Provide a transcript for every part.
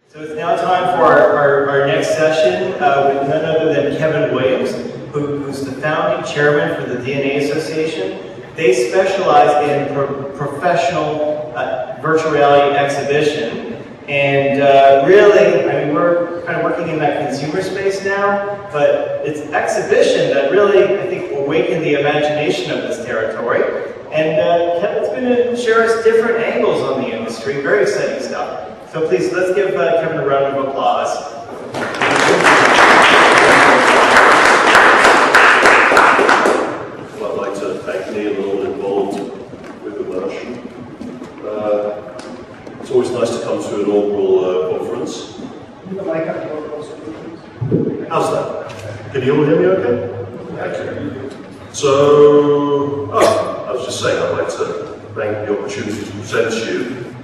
So it's now time for our next session with none other than Kevin Williams, who's the founding chairman for the DNA Association. They specialize in professional virtual reality exhibition. And really, I mean, we're kind of working in that consumer space now, but it's exhibition that really, I think, awakened the imagination of this territory. And Kevin's going to share us different angles on the industry, very exciting stuff. So please, let's give Kevin a round of applause. Well, I'd like to thank Neil and all involved with Immersion. It's always nice to come to an inaugural conference. How's that? Can you all hear me okay? Thank you. So, I was just saying, I'd like to thank the opportunity to present to you.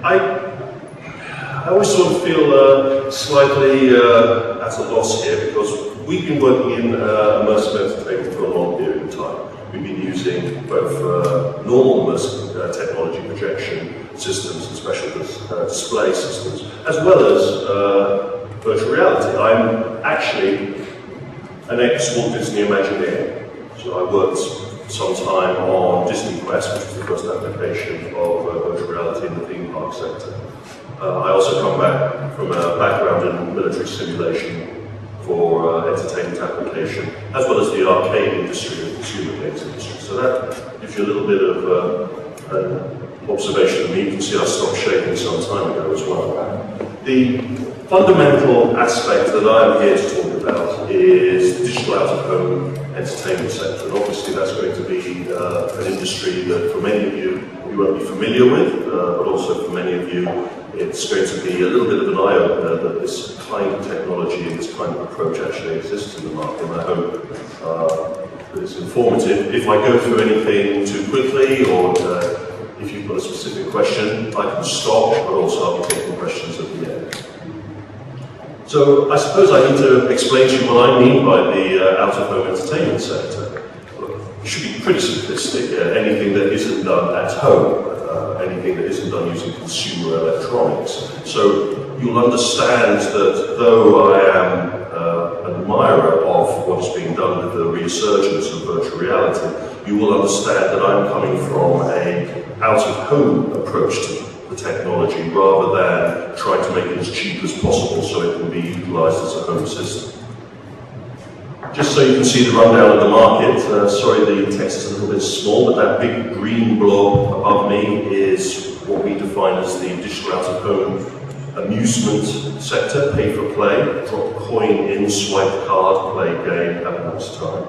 I always sort of feel slightly at a loss here because we've been working in immersive entertainment for a long period of time. We've been using both normal immersive technology projection systems and special display systems, as well as virtual reality. I'm actually an ex-Walt Disney Imagineer, so I worked some time on Disney Quest, which was the first application of virtual reality in the theme park sector. I also come back from a background in military simulation for entertainment application, as well as the arcade industry and consumer games industry. So that gives you a little bit of an observation of me. You can see I stopped shaving some time ago as well. The fundamental aspect that I'm here to talk about is the digital out-of-home entertainment sector. And obviously that's going to be an industry that for many of you won't be familiar with, but also for many of you it's going to be a little bit of an eye-opener that this kind of technology and this kind of approach actually exists in the market. And I hope that it's informative. If I go through anything too quickly or if you've got a specific question, I can stop, but also I'll be taking questions at the end. So I suppose I need to explain to you what I mean by the out-of-home entertainment sector. It should be pretty simplistic. Anything that isn't done at home, anything that isn't done using consumer electronics. So you'll understand that though I am an admirer of what is being done with the resurgence of virtual reality, you will understand that I'm coming from an out-of-home approach to the technology rather than trying to make it as cheap as possible so it can be utilized as a home system. Just so you can see the rundown of the market, sorry the text is a little bit small, but that big green blob above me is what we define as the digital out-of-home amusement sector, pay for play, drop a coin in, swipe a card, play a game, have a nice time.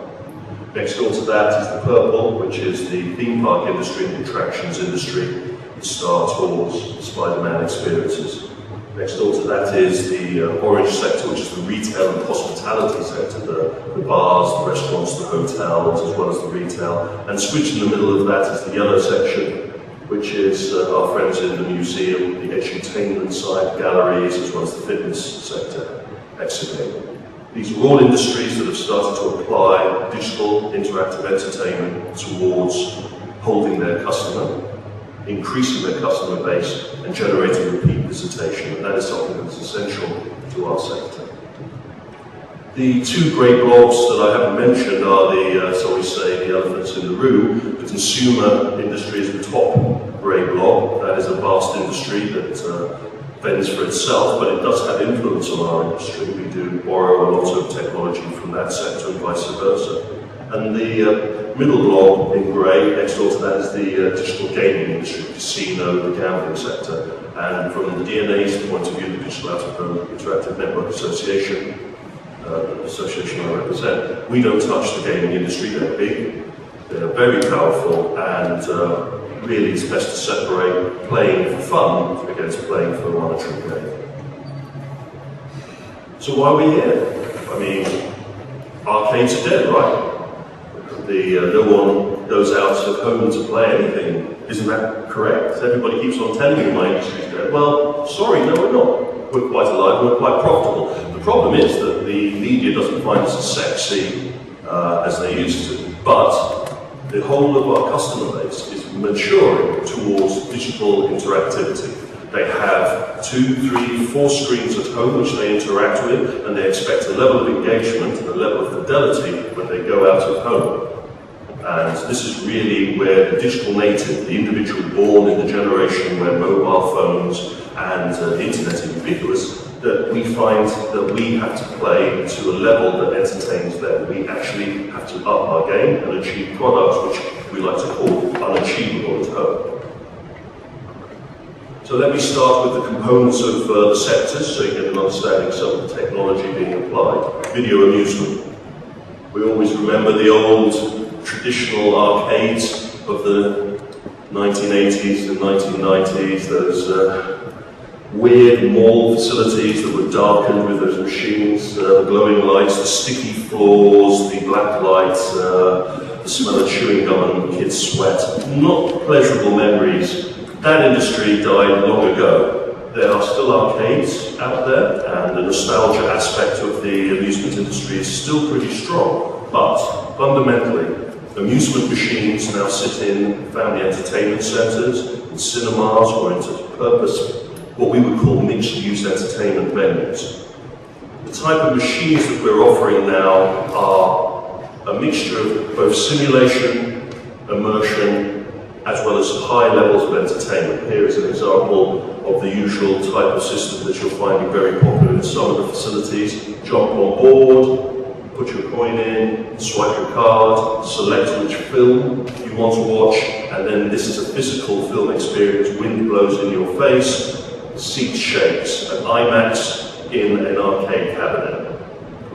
Next door to that is the purple, which is the theme park industry and the attractions industry, Star Tours, Spider-Man experiences. Next door to that is the orange sector, which is the retail and hospitality sector, the bars, the restaurants, the hotels, as well as the retail. And squished in the middle of that is the yellow section, which is our friends in the museum, the edutainment side, galleries, as well as the fitness sector, exhibiting. These are all industries that have started to apply digital interactive entertainment towards holding their customer, increasing their customer base and generating repeat visitation, and that is something that's essential to our sector. The two grey blobs that I haven't mentioned are the, so we say, the elephants in the room. The consumer industry is the top grey blob. That is a vast industry that fends for itself, but it does have influence on our industry. We do borrow a lot of technology from that sector and vice versa. And the middle blob in grey, next door to that is the digital gaming industry, the casino, the gambling sector. And from the DNA's point of view, the Digital Out-of-Home Interactive Network Association, the association I represent, we don't touch the gaming industry. They're big, they're very powerful, and really it's best to separate playing for fun against playing for a monetary gain. So why are we here? I mean, arcades are dead, right? No one goes out of home to play anything. Isn't that correct? Everybody keeps on telling me my industry's dead. Well, sorry, no we're not. We're quite alive, we're quite profitable. The problem is that the media doesn't find us as sexy as they used to. But the whole of our customer base is maturing towards digital interactivity. They have 2, 3, 4 screens at home which they interact with, and they expect a level of engagement and a level of fidelity when they go out of home. And this is really where the digital native, the individual born in the generation where mobile phones and the internet are ubiquitous, that we find that we have to play to a level that entertains them. We actually have to up our game and achieve products which we like to call unachievable at home. So let me start with the components of the sectors so you get an understanding of some of the technology being applied. Video amusement. We always remember the old traditional arcades of the 1980s and 1990s, those weird mall facilities that were darkened with those machines, the glowing lights, the sticky floors, the black lights, the smell of chewing gum and kids' sweat. Not pleasurable memories. That industry died long ago. There are still arcades out there, and the nostalgia aspect of the amusement industry is still pretty strong. But fundamentally, amusement machines now sit in family entertainment centres, in cinemas, or into what we would call mixed-use entertainment venues. The type of machines that we're offering now are a mixture of both simulation, immersion, as well as high levels of entertainment. Here is an example of the usual type of system that you're finding very popular in some of the facilities. Jump on board, put your coin in, swipe your card, select which film you want to watch, and then this is a physical film experience. Wind blows in your face, the seat shakes, an IMAX in an arcade cabinet.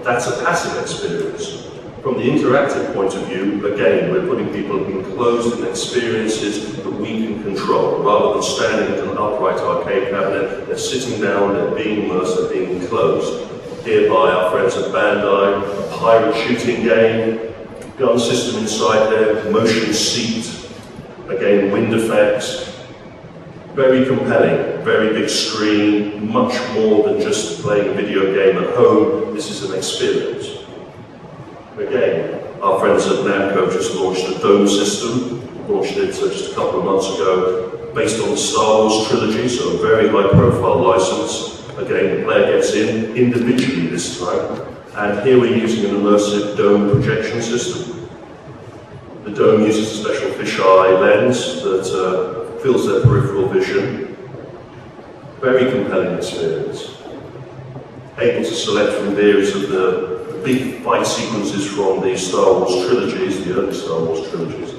That's a passive experience. From the interactive point of view, again, we're putting people enclosed in experiences that we can control. Rather than standing at an upright arcade cabinet, they're sitting down, they're being immersed, they're being enclosed. Hereby, our friends at Bandai, a pirate shooting game, gun system inside there, motion seat, again, wind effects. Very compelling, very big screen, much more than just playing a video game at home. This is an experience. Again, our friends at Namco just launched a dome system, launched it just a couple of months ago, based on the Star Wars trilogy, so a very high-profile license. Again, the player gets in individually this time, and here we're using an immersive dome projection system. The dome uses a special fisheye lens that fills their peripheral vision. Very compelling experience. Able to select from various of the big fight sequences from the Star Wars trilogies, the early Star Wars trilogies.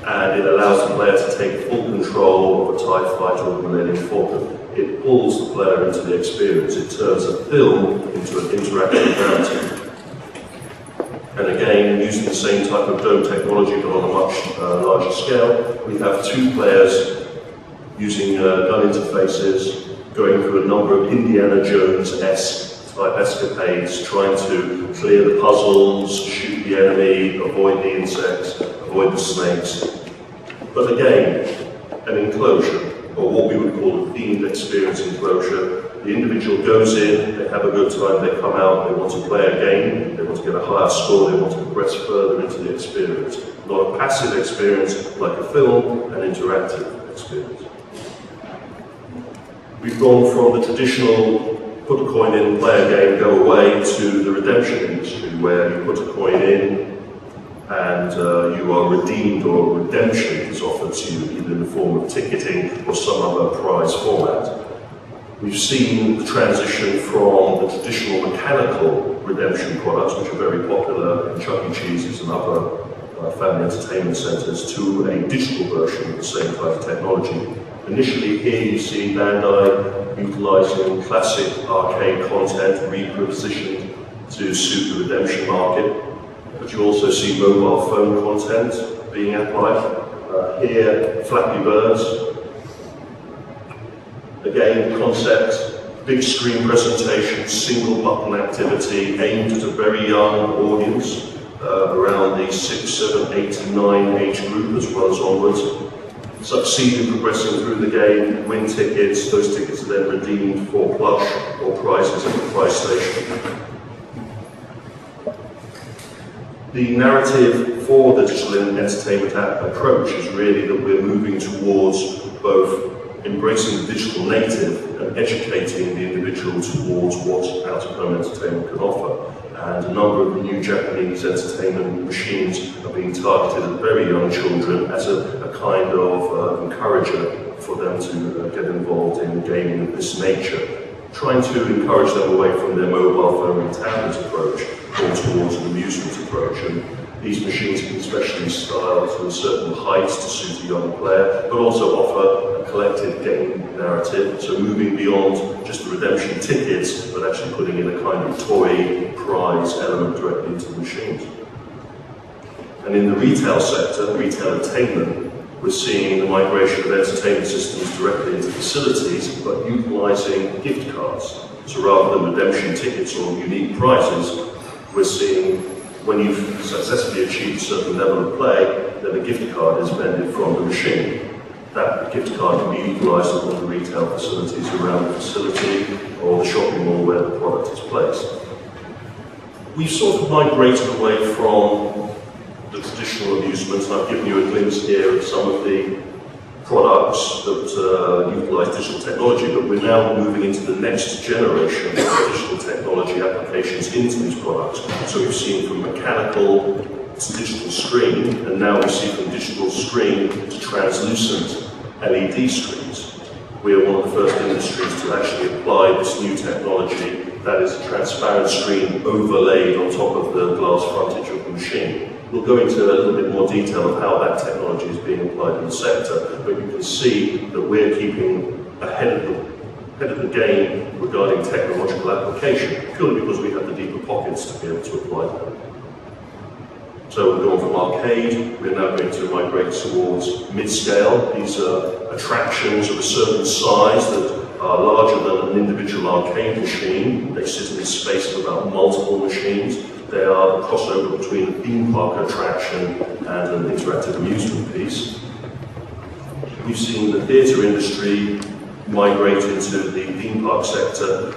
And it allows the player to take full control of a TIE fighter or the Millennium Falcon. It pulls the player into the experience. It turns a film into an interactive narrative. And again, using the same type of dome technology but on a much larger scale, we have 2 players using gun interfaces, going through a number of Indiana Jones-esque type escapades, trying to clear the puzzles, shoot the enemy, avoid the insects, avoid the snakes. But again, an enclosure, or what we would call a themed experience enclosure. The individual goes in, they have a good time, they come out, they want to play a game, they want to get a higher score, they want to progress further into the experience. Not a passive experience like a film, an interactive experience. We've gone from the traditional put a coin in, play a game, go away, to the redemption industry, where you put a coin in and you are redeemed, or redemption is offered to you either in the form of ticketing or some other prize format. We've seen the transition from the traditional mechanical redemption products, which are very popular in Chuck E. Cheese's and other family entertainment centres, to a digital version of the same type of technology. Initially here you see Bandai utilising classic arcade content repositioned to suit the redemption market, but you also see mobile phone content being applied. Here, Flappy Birds. Again, concept, big screen presentation, single button activity aimed at a very young audience, around the 6, 7, 8, 9 age group as well as onwards. Succeed in progressing through the game, win tickets, those tickets are then redeemed for plush or prizes at the prize station. The narrative for the digital entertainment approach is really that we're moving towards both embracing the digital native and educating the individual towards what out-of-home entertainment can offer. And a number of the new Japanese entertainment machines are being targeted at very young children as a kind of encourager for them to get involved in gaming of this nature, trying to encourage them away from their mobile phone and tablet approach, more towards an amusement approach. And these machines can especially styled to a certain height to suit a young player, but also offer a collective game narrative, so moving beyond just the redemption tickets, but actually putting in a kind of toy prize element directly into the machines. And in the retail sector, retail entertainment, we're seeing the migration of entertainment systems directly into facilities, but utilising gift cards. So rather than redemption tickets or unique prizes, we're seeing when you've successfully achieved a certain level of play, then a gift card is vended from the machine. That gift card can be utilised at one of the retail facilities around the facility or the shopping mall where the product is placed. We've sort of migrated away from the traditional amusement, and I've given you a glimpse here of some of the products that utilise digital technology, but we're now moving into the next generation of digital technology applications into these products. So we've seen from mechanical to digital screen, and now we see from digital screen to translucent LED screens. We are one of the first industries to actually apply this new technology, that is a transparent screen overlaid on top of the glass frontage of the machine. We'll go into a little bit more detail of how that technology is being applied in the sector, but you can see that we're keeping ahead of the game regarding technological application, purely because we have the deeper pockets to be able to apply them. So we're going from arcade, we're now going to migrate towards mid-scale. These are attractions of a certain size that are larger than an individual arcade machine. They sit in a space of about multiple machines. They are the crossover between a theme park attraction and an interactive amusement piece. We've seen the theatre industry migrate into the theme park sector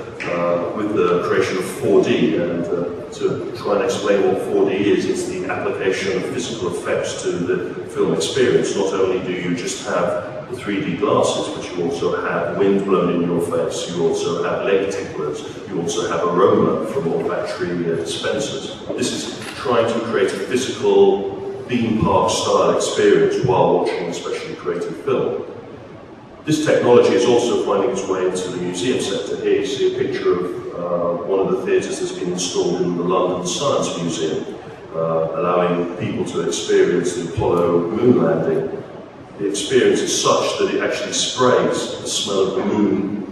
with the creation of 4D, and to try and explain what 4D is, it's the application of physical effects to the film experience. Not only do you just have the 3D glasses, but you also have wind blown in your face, you also have leg ticklers, you also have aroma from olfactory dispensers. This is trying to create a physical theme park style experience while watching a specially created film. This technology is also finding its way into the museum sector. Here you see a picture of one of the theatres that's been installed in the London Science Museum, allowing people to experience the Apollo moon landing. The experience is such that it actually sprays the smell of the moon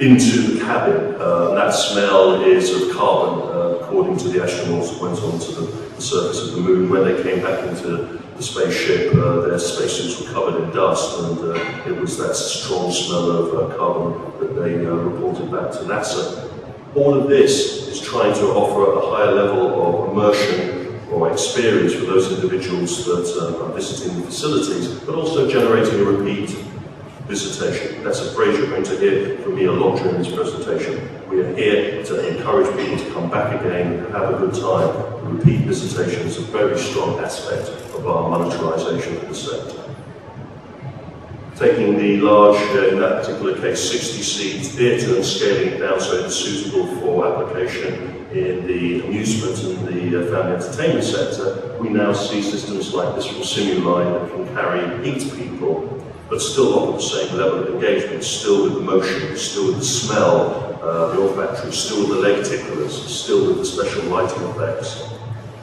into the cabin. And that smell is of carbon, according to the astronauts that went onto the surface of the moon. When they came back into the spaceship, their spacesuits were covered in dust, and it was that strong smell of carbon that they reported back to NASA. All of this is trying to offer a higher level of immersion or experience for those individuals that are visiting the facilities, but also generating a repeat visitation. That's a phrase you're going to hear from me a lot during this presentation. We are here to encourage people to come back again and have a good time. Repeat visitation is a very strong aspect of our monetarization of the sector. Taking the large, in that particular case, 60-seat theatre and scaling it down so it's suitable for application in the amusement and the family entertainment sector, we now see systems like this from Simuli that can carry 8 people, but still offer the same level of engagement, still with the motion, still with the smell, the olfactory, still with the leg ticklers, still with the special lighting effects.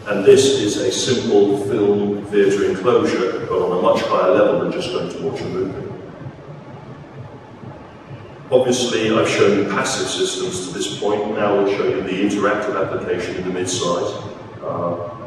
And this is a simple film theatre enclosure, but on a much higher level than just going to watch a movie. Obviously, I've shown you passive systems to this point. Now we'll show you the interactive application in the mid-size.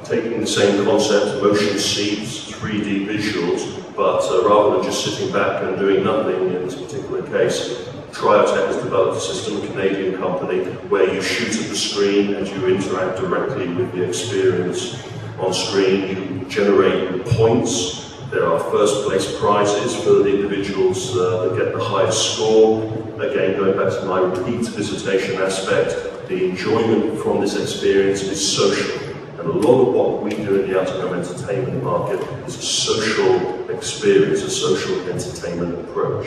Taking the same concept, motion seats, 3D visuals, but rather than just sitting back and doing nothing in this particular case, Triotech has developed a system, a Canadian company, where you shoot at the screen and you interact directly with the experience on screen. You generate points. There are first place prizes for the individuals that get the highest score. Again, going back to my repeat visitation aspect, the enjoyment from this experience is social. And a lot of what we do in the out-of-home entertainment market is a social experience, a social entertainment approach,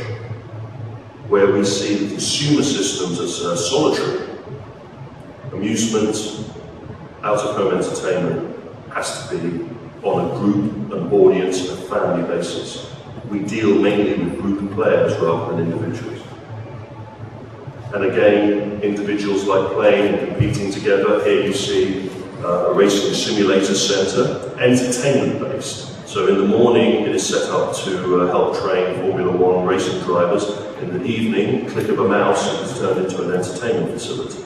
where we see the consumer systems as solitary. Amusement, out-of-home entertainment has to be on a group, an audience, and a family basis. We deal mainly with group players rather than individuals. And again, individuals like playing and competing together. Here you see a racing simulator center, entertainment-based. So in the morning, it is set up to help train Formula One racing drivers. In the evening, click of a mouse, it is turned into an entertainment facility.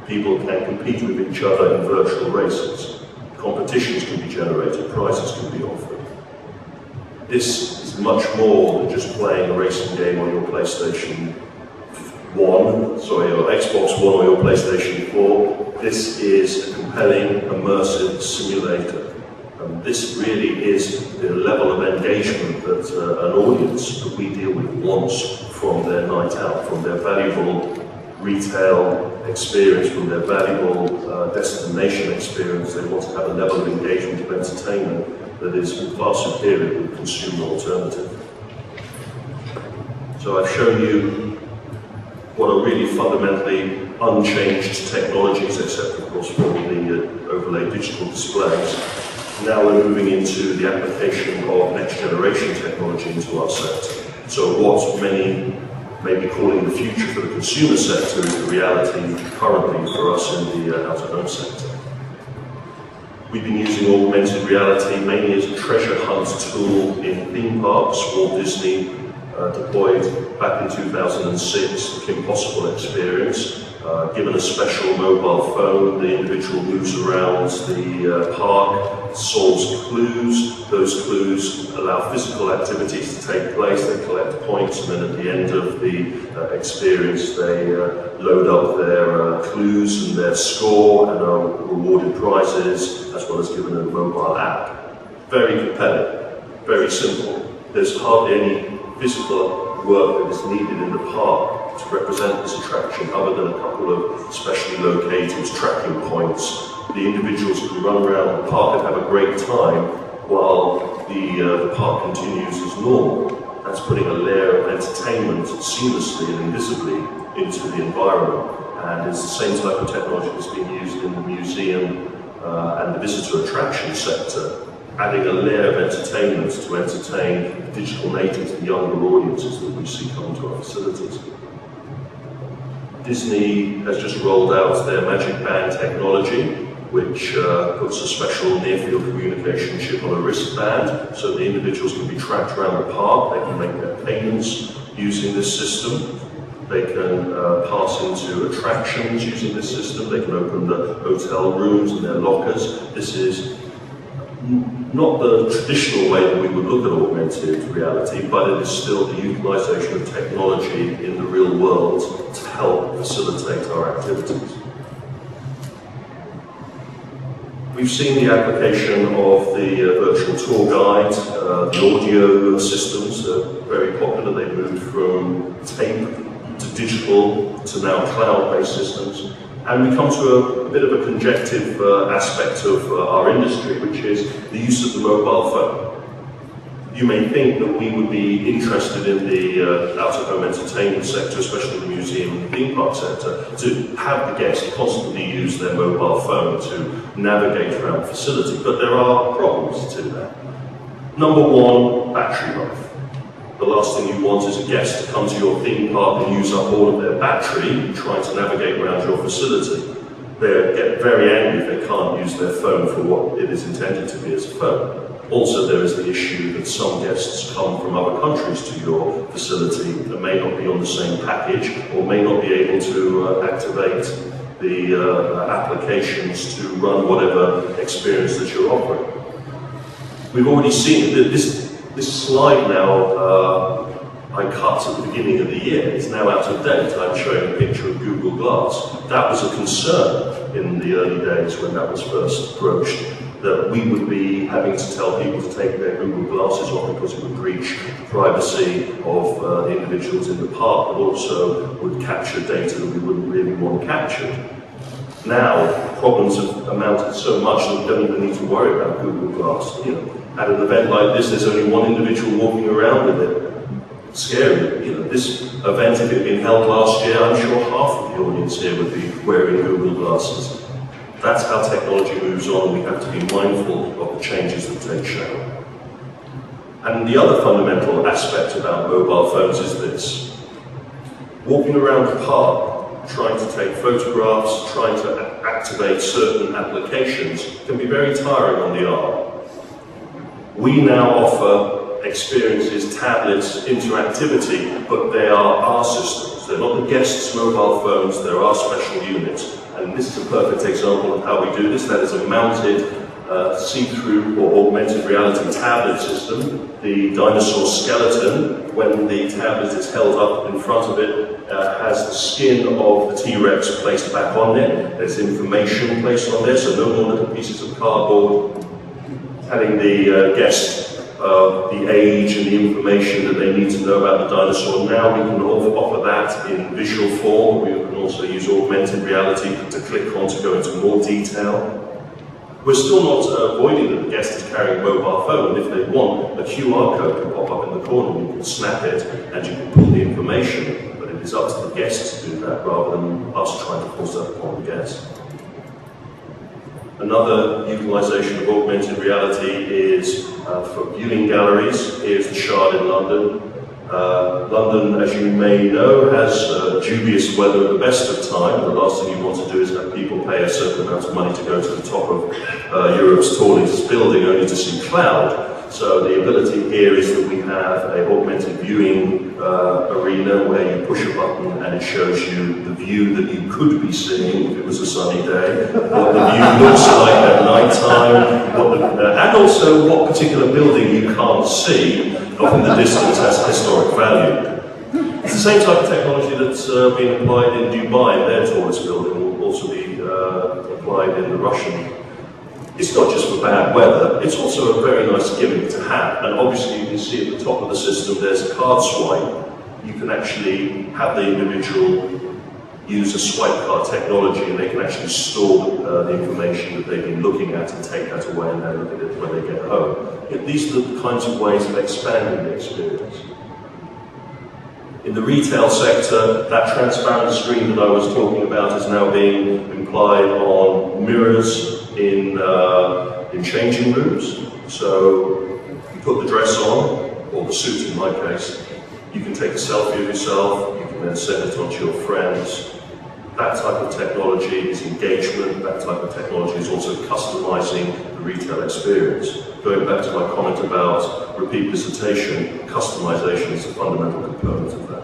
People can compete with each other in virtual races. Competitions can be generated, prizes can be offered. This is much more than just playing a racing game on your PlayStation 1, sorry, or Xbox One or your PlayStation 4. This is a compelling, immersive simulator. And this really is the level of engagement that an audience that we deal with wants from their night out, from their valuable retail experience, from their valuable destination experience. They want to have a level of engagement of entertainment that is far superior to the consumer alternative. So I've shown you what are really fundamentally unchanged technologies, except of course for the overlay digital displays. Now we're moving into the application of next generation technology into our sector. So what many may be calling the future for the consumer sector is the reality currently for us in the out-of-home sector. We've been using augmented reality mainly as a treasure hunt tool in theme parks. Walt Disney deployed back in 2006 the Kim Possible experience. Given a special mobile phone, the individual moves around the park, solves clues. Those clues allow physical activities to take place. They collect points, and then at the end of the experience, they load up their clues and their score and are rewarded prizes, as well as given a mobile app. Very compelling, very simple. There's hardly any physical work that is needed in the park to represent this attraction, other than a couple of specially located tracking points. The individuals can run around the park and have a great time while the park continues as normal. That's putting a layer of entertainment seamlessly and invisibly into the environment. And it's the same type of technology that's being used in the museum and the visitor attraction sector, adding a layer of entertainment to entertain the digital natives and younger audiences that we see come to our facilities. Disney has just rolled out their Magic Band technology, which puts a special near-field communication chip on a wristband, so the individuals can be tracked around the park. They can make their payments using this system. They can pass into attractions using this system. They can open the hotel rooms and their lockers. This is not the traditional way that we would look at augmented reality, but it is still the utilization of technology in the real world to help facilitate our activities. We've seen the application of the virtual tour guide, the audio systems are very popular. They moved from tape to digital to now cloud-based systems. And we come to a bit of a conjective aspect of our industry, which is the use of the mobile phone. You may think that we would be interested in the out-of-home entertainment sector, especially the museum and theme park sector, to have the guests constantly use their mobile phone to navigate around the facility. But there are problems to that. Number one, battery life. The last thing you want is a guest to come to your theme park and use up all of their battery trying to navigate around your facility. They get very angry if they can't use their phone for what it is intended to be as a phone. Also, there is the issue that some guests come from other countries to your facility that may not be on the same package or may not be able to activate the applications to run whatever experience that you're offering. We've already seen that this slide now I cut at the beginning of the year. It's now out of date. I'm showing a picture of Google Glass. That was a concern in the early days when that was first broached, that we would be having to tell people to take their Google Glasses off because it would breach the privacy of the individuals in the park, but also would capture data that we wouldn't really want captured. Now, problems have amounted so much that we don't even need to worry about Google Glass. At an event like this, there's only one individual walking around with it. Scary. You know, this event, if it had been held last year, I'm sure half of the audience here would be wearing Google glasses. That's how technology moves on. We have to be mindful of the changes that take shape. And the other fundamental aspect about mobile phones is this. Walking around the park, trying to take photographs, trying to activate certain applications can be very tiring on the arm. We now offer experiences, tablets, interactivity, but they are our systems. They're not the guests' mobile phones, they're our special units. And this is a perfect example of how we do this. That is a mounted see-through or augmented reality tablet system. The dinosaur skeleton, when the tablet is held up in front of it, has the skin of the T-Rex placed back on it. There's information placed on there, so no more little pieces of cardboard telling the guest the age and the information that they need to know about the dinosaur. Now we can offer that in visual form. We can also use augmented reality to click on to go into more detail. We're still not avoiding that the guest is carrying a mobile phone. If they want, a QR code can pop up in the corner. You can snap it and you can pull the information. But it is up to the guest to do that rather than us trying to force that upon the guest. Another utilisation of augmented reality is for viewing galleries. Here's the Shard in London. London, as you may know, has dubious weather at the best of time. The last thing you want to do is have people pay a certain amount of money to go to the top of Europe's tallest building only to see cloud. So the ability here is that we have an augmented viewing arena where you push a button and it shows you the view that you could be seeing if it was a sunny day, what the view looks like at night time, and also what particular building you can't see off in the distance has historic value. It's the same type of technology that's being applied in Dubai, their tallest building, will also be applied in the Russian. It's not just for bad weather, it's also a very nice gimmick to have. And obviously you can see at the top of the system there's a card swipe. You can actually have the individual use a swipe card technology and they can actually store the information that they've been looking at and take that away and then look at it when they get home. These are the kinds of ways of expanding the experience. In the retail sector, that transparent screen that I was talking about is now being applied on mirrors in changing rooms. So you put the dress on, or the suit in my case, you can take a selfie of yourself, you can then send it on to your friends. That type of technology is engagement, that type of technology is also customizing the retail experience. Going back to my comment about repeat visitation, customization is a fundamental component of that.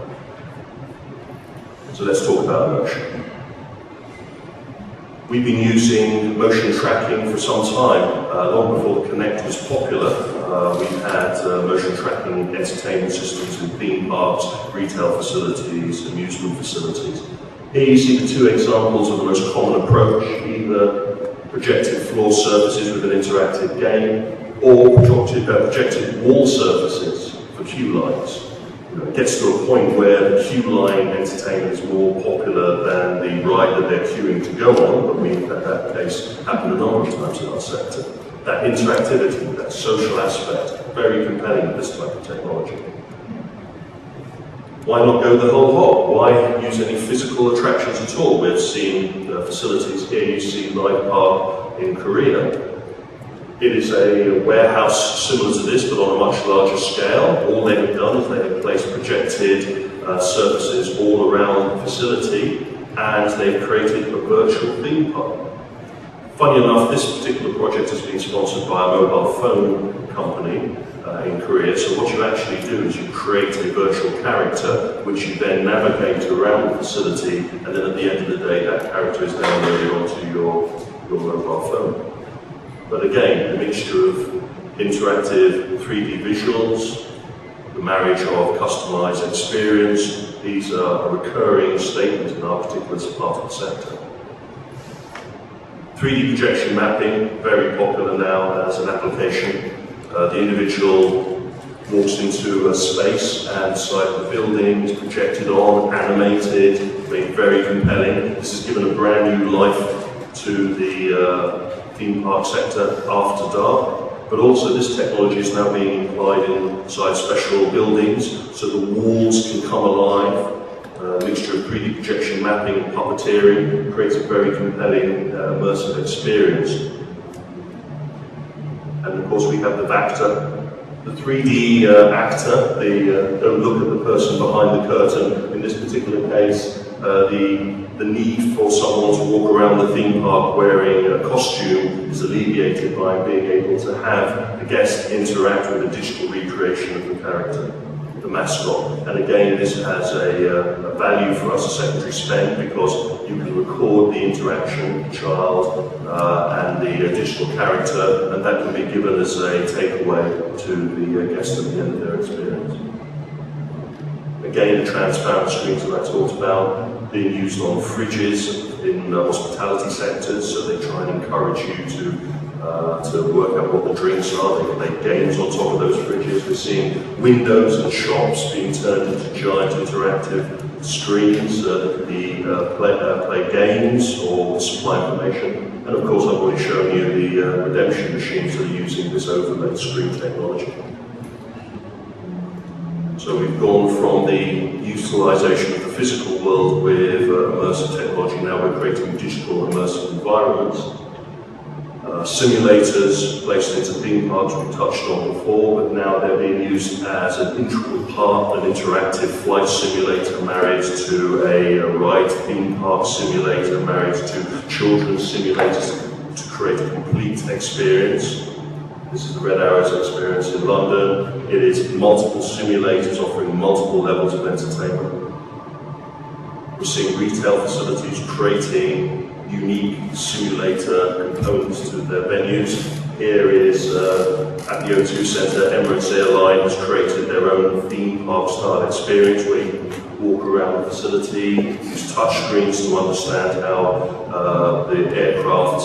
So let's talk about immersion. We've been using motion tracking for some time, long before the Kinect was popular. We've had motion tracking entertainment systems in theme parks, retail facilities, amusement facilities. Here you see the two examples of the most common approach, either projected floor surfaces with an interactive game, or projected wall surfaces for queue lines. It gets to a point where the queue line entertainment is more popular than the ride that they're queuing to go on, but we've had that case happen a number of times in our sector. That interactivity, that social aspect, very compelling with this type of technology. Why not go the whole hog? Why use any physical attractions at all? We've seen facilities here, you see Live Park in Korea. It is a warehouse similar to this, but on a much larger scale. All they have done is they have placed projected surfaces all around the facility, and they've created a virtual theme park. Funny enough, this particular project has been sponsored by a mobile phone company in Korea. So what you actually do is you create a virtual character, which you then navigate around the facility, and then at the end of the day, that character is downloaded onto your mobile phone. But again, a mixture of interactive 3D visuals, the marriage of customized experience. These are a recurring statement in our particular part of the sector. 3D projection mapping, very popular now as an application. The individual walks into a space and inside the building is projected on, animated, made very compelling. This has given a brand new life to the theme park sector after dark. but also this technology is now being applied inside special buildings, so the walls can come alive. A mixture of 3D projection mapping and puppeteering creates a very compelling immersive experience. And of course we have the Vactor, the 3D actor. They don't look at the person behind the curtain. In this particular case, the need for someone to walk around the theme park wearing a costume is alleviated by being able to have the guest interact with a digital recreation of the character, the mascot. And again, this has a value for us, a secondary spend, because you can record the interaction of the child and the digital character, and that can be given as a takeaway to the guest at the end of their experience. Again, the transparent screens that I talked about, being used on fridges in hospitality sectors, so they try and encourage you to work out what the drinks are. They play games on top of those fridges. We're seeing windows and shops being turned into giant interactive screens that can be play games or supply information. And of course, I've already shown you the redemption machines that are using this overlaid screen technology. So we've gone from the utilization of the physical world with immersive technology. Now we're creating digital immersive environments. Simulators placed into theme parks we touched on before, but now they're being used as an integral part, an interactive flight simulator married to a ride theme park simulator married to children's simulators to create a complete experience. This is the Red Arrows experience in London. It is multiple simulators offering multiple levels of entertainment. We're seeing retail facilities creating unique simulator components to their venues. Here is at the O2 Centre, Emirates Airline has created their own theme park style experience where you can walk around the facility, use touch screens to understand how the aircraft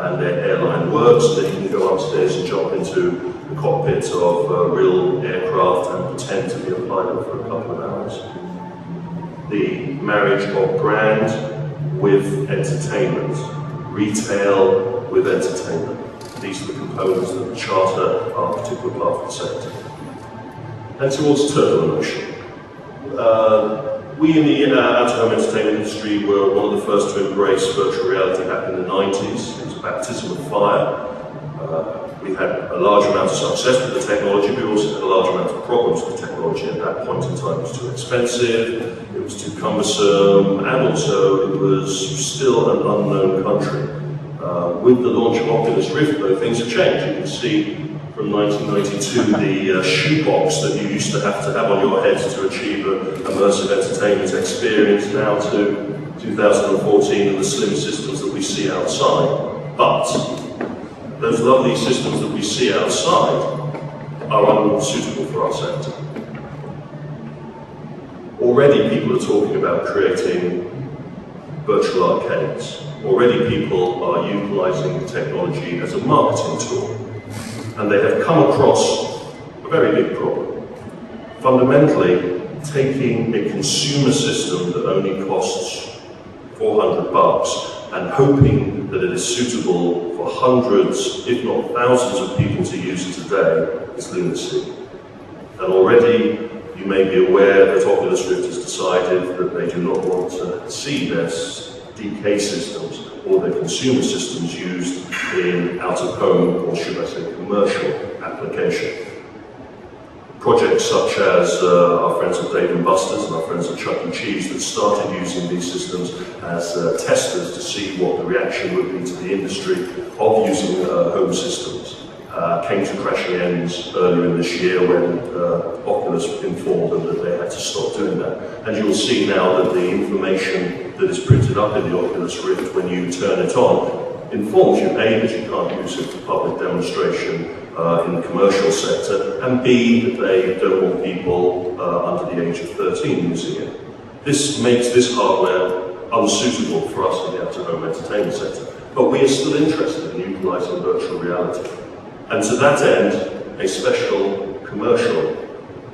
and their airline works. Then you can go upstairs and jump into the cockpit of real aircraft and pretend to be a pilot for a couple of hours. The marriage of brand with entertainment, retail with entertainment. These are the components that charter our particular part of the sector. And towards turtle immersion. We in the out-of-home entertainment industry were one of the first to embrace virtual reality back in the 90s. It was a baptism of fire. We had a large amount of success with the technology, but we also had a large amount of problems with the technology. At that point in time, it was too expensive, it was too cumbersome, and also it was still an unknown country. With the launch of Oculus Rift, though, things have changed. You can see from 1992 the shoebox that you used to have on your head to achieve an immersive entertainment experience, now to 2014 and the slim systems that we see outside. But those lovely systems that we see outside are unsuitable for our sector. Already people are talking about creating virtual arcades. Already people are utilizing the technology as a marketing tool. And they have come across a very big problem. Fundamentally, taking a consumer system that only costs $400 and hoping that it is suitable for hundreds, if not thousands of people to use today is lunacy. And already you may be aware that Oculus Rift has decided that they do not want to see their DK systems or their consumer systems used in out-of-home, or should I say commercial application. Projects such as our friends at Dave & Buster's and our friends at Chuck E. Cheese that started using these systems as testers to see what the reaction would be to the industry of using home systems came to crashing ends earlier in this year when Oculus informed them that they had to stop doing that. And you'll see now that the information that is printed up in the Oculus Rift when you turn it on informs you, A, that you can't use it for public demonstration in the commercial sector, and B, that they don't want people under the age of 13 using it. This makes this hardware unsuitable for us in the out-of-home entertainment sector, but we are still interested in utilising virtual reality. And to that end, a special commercial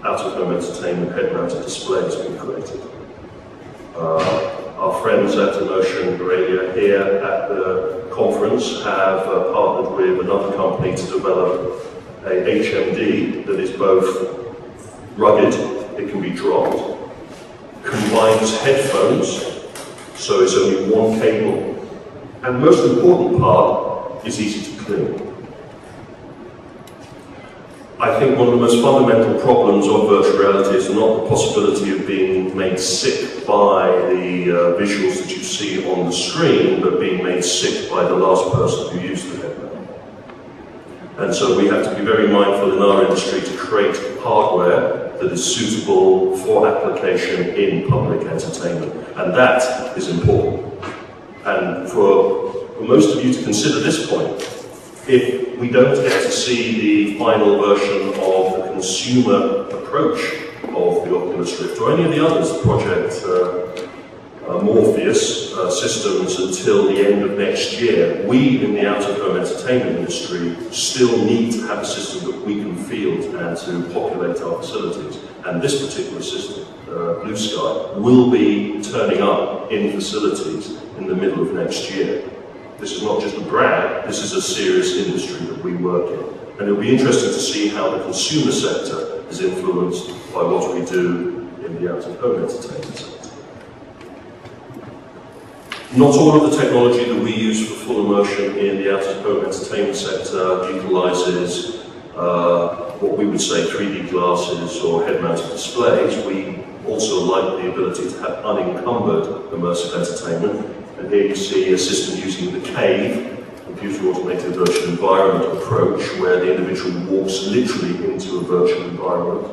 out-of-home entertainment head-mounted display has been created. Our friends at Immersion Aurelia here at the conference have partnered with another company to develop a HMD that is both rugged, it can be dropped, combines headphones, so it's only one cable, and the most important part is easy to clean. I think one of the most fundamental problems of virtual reality is not the possibility of being made sick by the visuals that you see on the screen, but being made sick by the last person who used the headband. And so we have to be very mindful in our industry to create hardware that is suitable for application in public entertainment. And that is important. And for most of you to consider this point, if we don't get to see the final version of the consumer approach of the Oculus Rift or any of the others, Project Morpheus systems, until the end of next year, we in the out-of-home entertainment industry still need to have a system that we can field and to populate our facilities. And this particular system, Blue Sky, will be turning up in facilities in the middle of next year. This is not just a brand, this is a serious industry that we work in. And it'll be interesting to see how the consumer sector is influenced by what we do in the out-of-home entertainment sector. Not all of the technology that we use for full immersion in the out-of-home entertainment sector utilizes what we would say 3D glasses or head-mounted displays. We also like the ability to have unencumbered immersive entertainment. And here you see a system using the CAVE, Computer Automated Virtual Environment approach, where the individual walks literally into a virtual environment.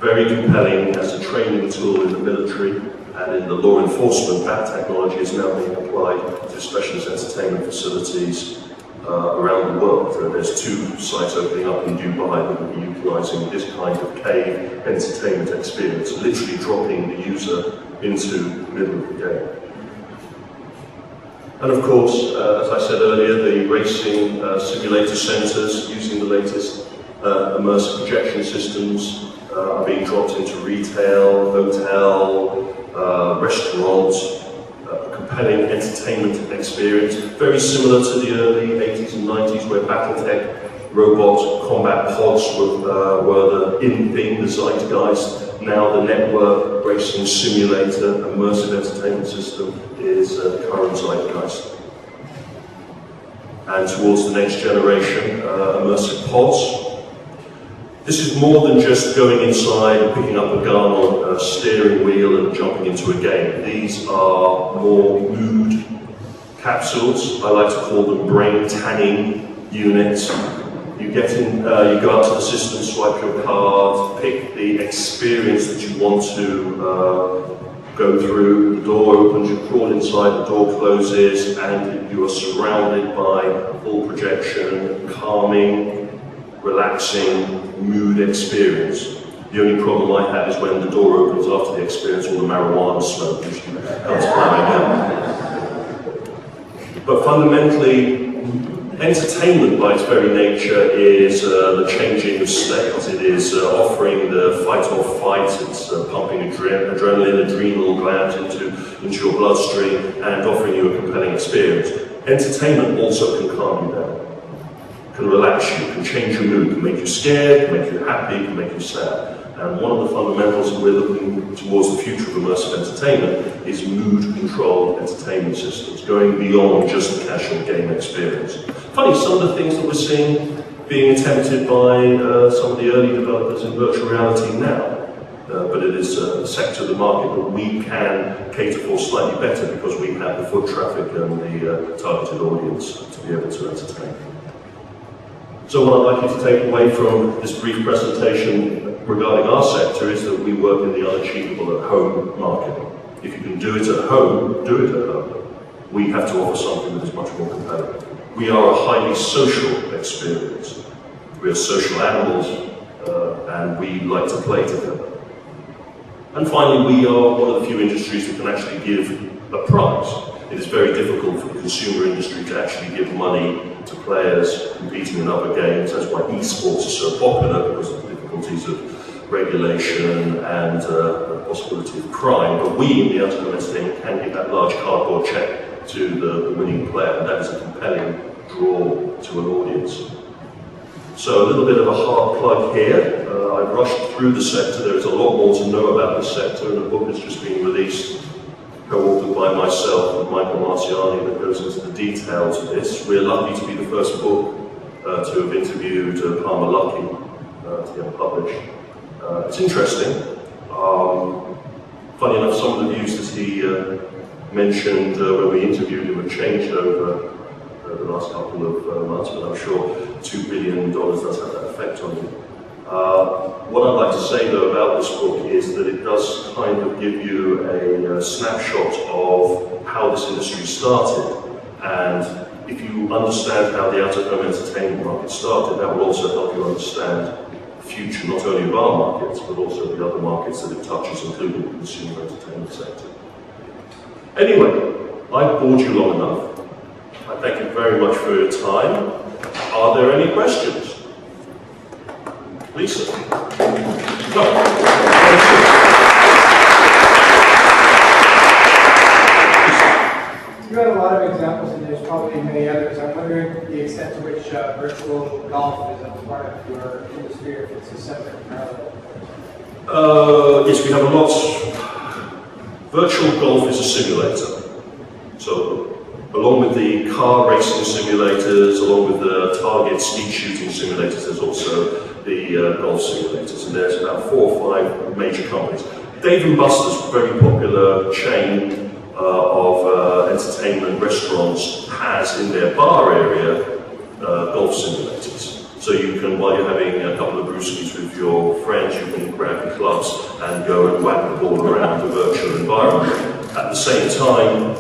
Very compelling as a training tool in the military, and in the law enforcement, that technology is now being applied to specialist entertainment facilities around the world. There's 2 sites opening up in Dubai that will be utilizing this kind of CAVE entertainment experience, literally dropping the user into the middle of the game. And of course, as I said earlier, the racing simulator centers using the latest immersive projection systems are being dropped into retail, hotel, restaurants, compelling entertainment experience, very similar to the early 80s and 90s where Battletech robot combat pods were the in-thing, the zeitgeist. Now the network racing simulator immersive entertainment system is the current zeitgeist. And towards the next generation, immersive pods. This is more than just going inside and picking up a gun on a steering wheel and jumping into a game. These are more mood capsules. I like to call them brain tanning units. You get in, you go out to the system, swipe your card, pick the experience that you want to go through. The door opens, you crawl inside, the door closes, and you are surrounded by full projection, calming, relaxing mood experience. The only problem I have is when the door opens after the experience, all the marijuana smoke usually comes flying out. But fundamentally, entertainment by its very nature is the changing of states. It is offering the fight or flight, it's pumping adrenaline, adrenal glands into your bloodstream and offering you a compelling experience. Entertainment also can calm you down, can relax you, can change your mood, can make you scared, can make you happy, can make you sad. And one of the fundamentals that we're looking towards the future of immersive entertainment is mood-controlled entertainment systems, going beyond just the casual game experience. Funny, some of the things that we're seeing being attempted by some of the early developers in virtual reality now, but it is a sector of the market that we can cater for slightly better because we have the foot traffic and the targeted audience to be able to entertain. So what I'd like you to take away from this brief presentation regarding our sector is that we work in the unachievable at home market. If you can do it at home, do it at home. We have to offer something that is much more compelling. We are a highly social experience. We are social animals and we like to play together. And finally, we are one of the few industries that can actually give a prize. It is very difficult for the consumer industry to actually give money to players competing in other games. That's why esports is so popular, because of the difficulties of regulation and the possibility of crime. But we in the out-of-home entertainment can give that large cardboard check to the winning player, and that is a compelling draw to an audience. So a little bit of a hard plug here. I've rushed through the sector. There is a lot more to know about the sector, and a book has just been released, co-authored by myself and Michael Marciani, that goes into the details of this. We're lucky to be the first book to have interviewed Palmer Luckey to get published. It's interesting. Funny enough, some of the views that he mentioned when we interviewed him have changed over the last couple of months, but I'm sure $2 billion does have that effect on you. What I'd like to say though about this book is that it does kind of give you a snapshot of how this industry started, and if you understand how the out-of-home entertainment market started, that will also help you understand the future not only of our markets but also the other markets that it touches, including the consumer entertainment sector. Anyway, I've bored you long enough. I thank you very much for your time. Are there any questions? Lisa? No. You had a lot of examples, and there's probably many others. I'm wondering the extent to which virtual golf is a part of your industry, or if it's a separate parallel. Yes, we have a lot. Virtual golf is a simulator. So, along with the car racing simulators, along with the target speed shooting simulators, there's also the golf simulators, and there's about 4 or 5 major companies. Dave & Buster's, a very popular chain of entertainment restaurants, has in their bar area golf simulators. So you can, while you're having a couple of brewskis with your friends, you can grab your clubs and go and whack the ball around the virtual environment. At the same time,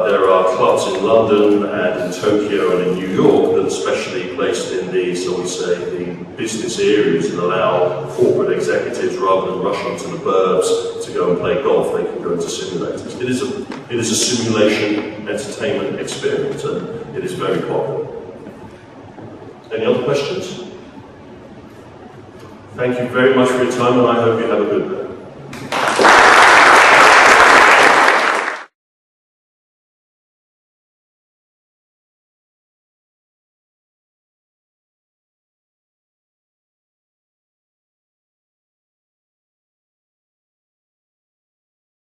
there are clubs in London and in Tokyo and in New York that are specially placed in the, so we say, the business areas, and allow corporate executives, rather than rushing to the burbs to go and play golf, they can go into simulators. It is a simulation entertainment experience, and it is very popular. Any other questions? Thank you very much for your time, and I hope you have a good day.